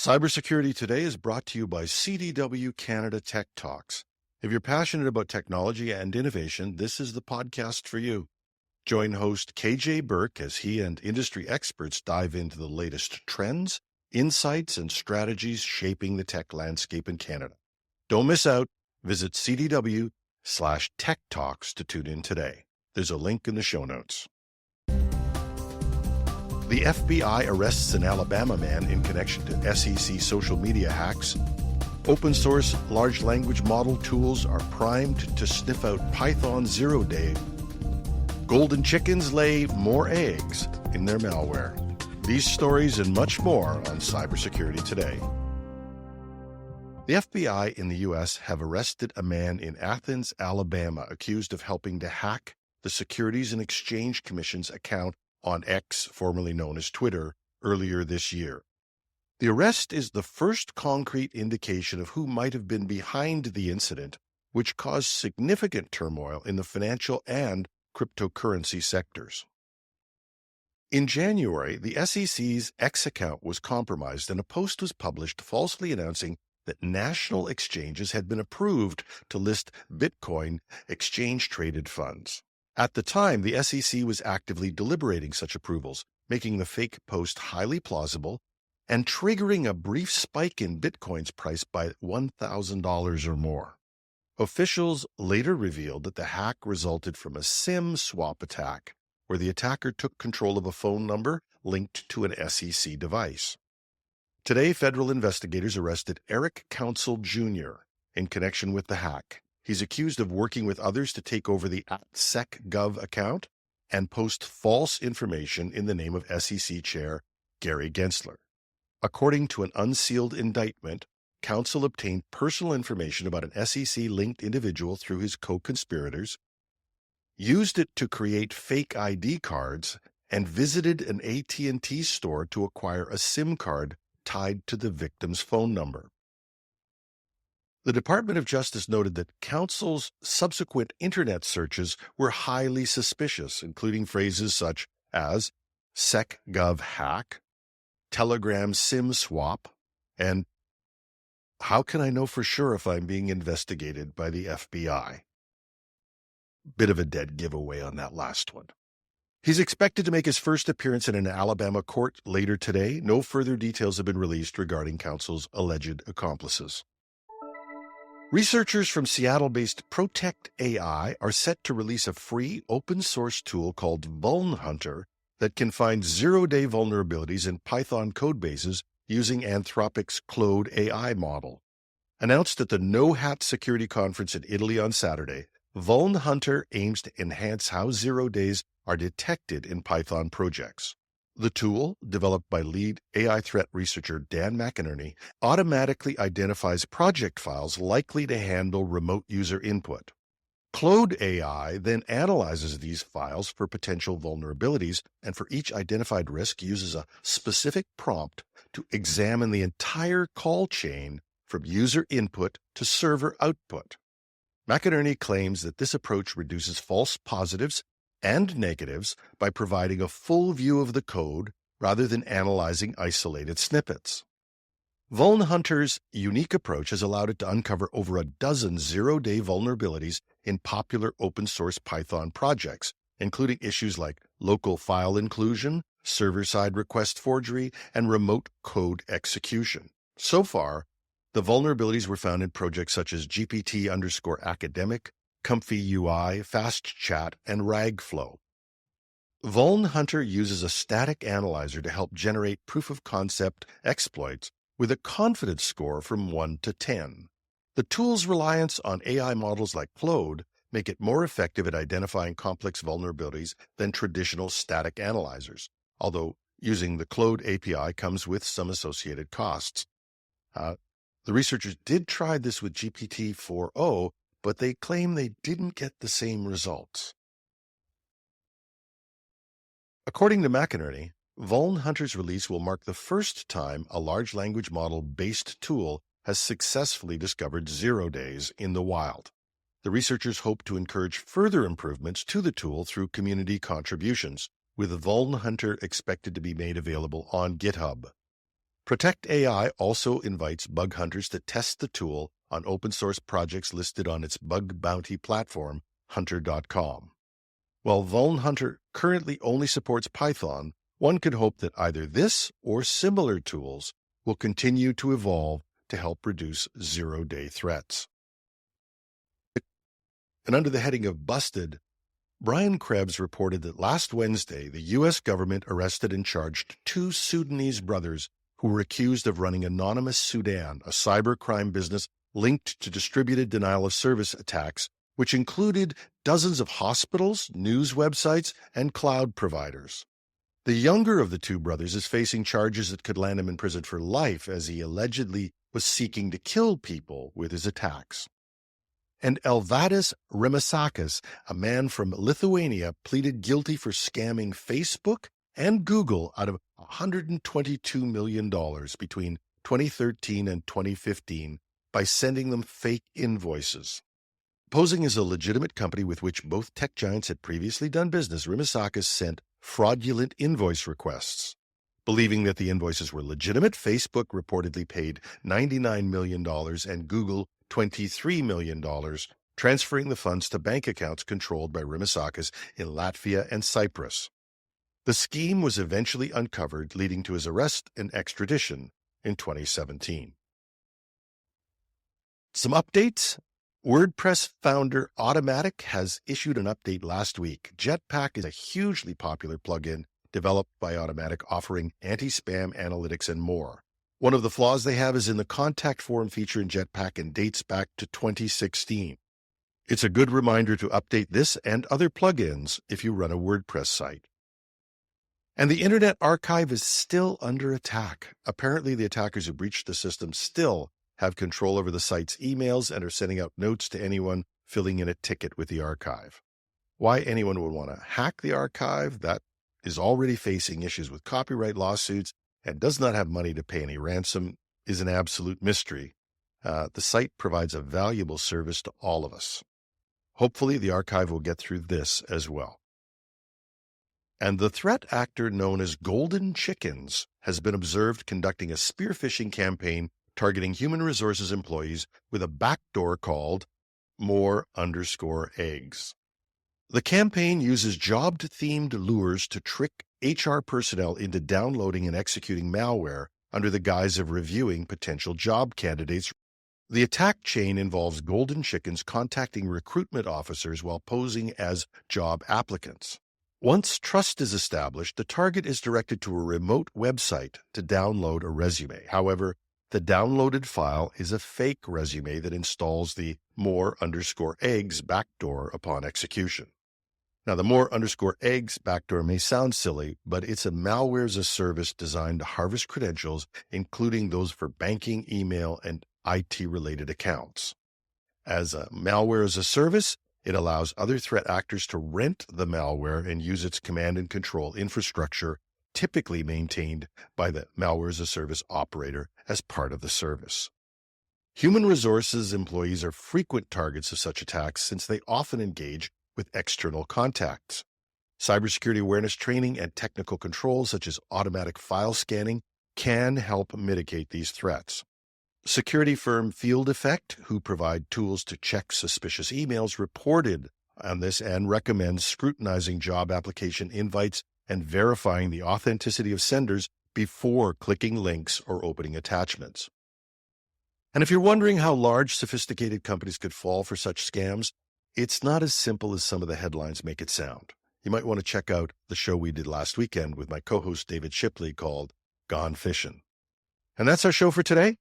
Cybersecurity Today is brought to you by CDW Canada Tech Talks. If you're passionate about technology and innovation, this is the podcast for you. Join host KJ Burke as he and industry experts dive into the latest trends, insights, and strategies shaping the tech landscape in Canada. Don't miss out. Visit CDW/Tech Talks to tune in today. There's a link in the show notes. The FBI arrests an Alabama man in connection to SEC social media hacks. Open source large language model tools are primed to sniff out Python zero-day. Golden chickens lay more eggs in their malware. These stories and much more on Cybersecurity Today. The FBI in the U.S. have arrested a man in Athens, Alabama, accused of helping to hack the Securities and Exchange Commission's account on X, formerly known as Twitter, earlier this year. The arrest is the first concrete indication of who might have been behind the incident, which caused significant turmoil in the financial and cryptocurrency sectors. In January, the SEC's X account was compromised and a post was published falsely announcing that national exchanges had been approved to list Bitcoin exchange-traded funds. At the time, the SEC was actively deliberating such approvals, making the fake post highly plausible and triggering a brief spike in Bitcoin's price by $1,000 or more. Officials later revealed that the hack resulted from a SIM swap attack, where the attacker took control of a phone number linked to an SEC device. Today, federal investigators arrested Eric Council Jr. in connection with the hack. He's accused of working with others to take over the @SecGov account and post false information in the name of SEC Chair Gary Gensler. According to an unsealed indictment, Council obtained personal information about an SEC-linked individual through his co-conspirators, used it to create fake ID cards, and visited an AT&T store to acquire a SIM card tied to the victim's phone number. The Department of Justice noted that Council's subsequent internet searches were highly suspicious, including phrases such as SecGov hack, Telegram SIM swap, and how can I know for sure if I'm being investigated by the FBI? Bit of a dead giveaway on that last one. He's expected to make his first appearance in an Alabama court later today. No further details have been released regarding Council's alleged accomplices. Researchers from Seattle-based Protect AI are set to release a free open-source tool called Vulnhunter that can find zero-day vulnerabilities in Python codebases using Anthropic's Claude AI model. Announced at the No Hat Security Conference in Italy on Saturday, Vulnhunter aims to enhance how zero days are detected in Python projects. The tool, developed by lead AI threat researcher Dan McInerney, automatically identifies project files likely to handle remote user input. Claude AI then analyzes these files for potential vulnerabilities and for each identified risk uses a specific prompt to examine the entire call chain from user input to server output. McInerney claims that this approach reduces false positives and negatives by providing a full view of the code rather than analyzing isolated snippets. Vulnhunter's unique approach has allowed it to uncover over a dozen zero-day vulnerabilities in popular open-source Python projects, including issues like local file inclusion, server-side request forgery, and remote code execution. So far, the vulnerabilities were found in projects such as GPT_academic, Comfy UI, Fast Chat, and Ragflow. Vulnhunter uses a static analyzer to help generate proof-of-concept exploits with a confidence score from 1 to 10. The tool's reliance on AI models like Claude make it more effective at identifying complex vulnerabilities than traditional static analyzers, although using the Claude API comes with some associated costs. The researchers did try this with GPT-4o, but they claim they didn't get the same results. According to McInerney, Vulnhunter's release will mark the first time a large language model-based tool has successfully discovered zero days in the wild. The researchers hope to encourage further improvements to the tool through community contributions, with Vulnhunter expected to be made available on GitHub. Protect AI also invites bug hunters to test the tool on open source projects listed on its bug bounty platform, hunter.com. While VulnHunter currently only supports Python, one could hope that either this or similar tools will continue to evolve to help reduce zero-day threats. And under the heading of Busted, Brian Krebs reported that last Wednesday, the U.S. government arrested and charged 2 Sudanese brothers who were accused of running Anonymous Sudan, a cybercrime business linked to distributed denial-of-service attacks, which included dozens of hospitals, news websites, and cloud providers. The younger of the 2 brothers is facing charges that could land him in prison for life, as he allegedly was seeking to kill people with his attacks. And Elvadis Remisakis, a man from Lithuania, pleaded guilty for scamming Facebook and Google out of $122 million between 2013 and 2015 by sending them fake invoices. Posing as a legitimate company with which both tech giants had previously done business, Remisakis sent fraudulent invoice requests. Believing that the invoices were legitimate, Facebook reportedly paid $99 million and Google $23 million, transferring the funds to bank accounts controlled by Remisakis in Latvia and Cyprus. The scheme was eventually uncovered, leading to his arrest and extradition in 2017. Some updates. WordPress founder Automatic has issued an update last week. Jetpack is a hugely popular plugin developed by Automatic, offering anti-spam analytics and more. One of the flaws they have is in the contact form feature in Jetpack and dates back to 2016. It's a good reminder to update this and other plugins if you run a WordPress site. And the Internet Archive is still under attack. Apparently, the attackers who breached the system still have control over the site's emails and are sending out notes to anyone filling in a ticket with the archive. Why anyone would want to hack the archive that is already facing issues with copyright lawsuits and does not have money to pay any ransom is an absolute mystery. The site provides a valuable service to all of us. Hopefully, the archive will get through this as well. And the threat actor known as Golden Chickens has been observed conducting a spear phishing campaign targeting human resources employees with a backdoor called more_eggs. The campaign uses job-themed lures to trick HR personnel into downloading and executing malware under the guise of reviewing potential job candidates. The attack chain involves Golden Chickens contacting recruitment officers while posing as job applicants. Once trust is established, the target is directed to a remote website to download a resume. However, the downloaded file is a fake resume that installs the more_eggs backdoor upon execution. Now, the more_eggs backdoor may sound silly, but it's a malware as a service designed to harvest credentials, including those for banking, email, and IT-related accounts. As a malware as a service, it allows other threat actors to rent the malware and use its command and control infrastructure, typically maintained by the malware as a service operator as part of the service. Human resources employees are frequent targets of such attacks since they often engage with external contacts. Cybersecurity awareness training and technical controls such as automatic file scanning can help mitigate these threats. Security firm Field Effect, who provide tools to check suspicious emails, reported on this and recommends scrutinizing job application invites and verifying the authenticity of senders before clicking links or opening attachments. And if you're wondering how large, sophisticated companies could fall for such scams, it's not as simple as some of the headlines make it sound. You might want to check out the show we did last weekend with my co-host David Shipley called Gone Fishin'. And that's our show for today.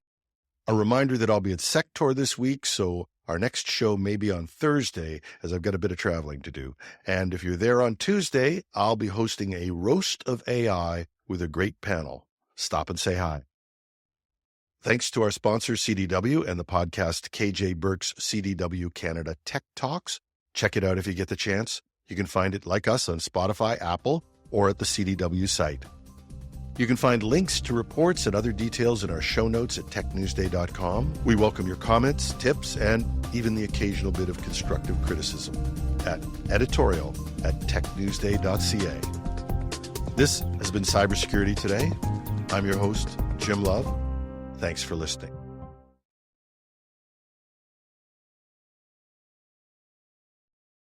A reminder that I'll be at Sector this week, so our next show may be on Thursday, as I've got a bit of traveling to do. And if you're there on Tuesday, I'll be hosting a roast of AI with a great panel. Stop and say hi. Thanks to our sponsor, CDW, and the podcast KJ Burke's CDW Canada Tech Talks. Check it out if you get the chance. You can find it, like us, on Spotify, Apple, or at the CDW site. You can find links to reports and other details in our show notes at technewsday.com. We welcome your comments, tips, and even the occasional bit of constructive criticism at editorial@technewsday.ca. This has been Cybersecurity Today. I'm your host, Jim Love. Thanks for listening.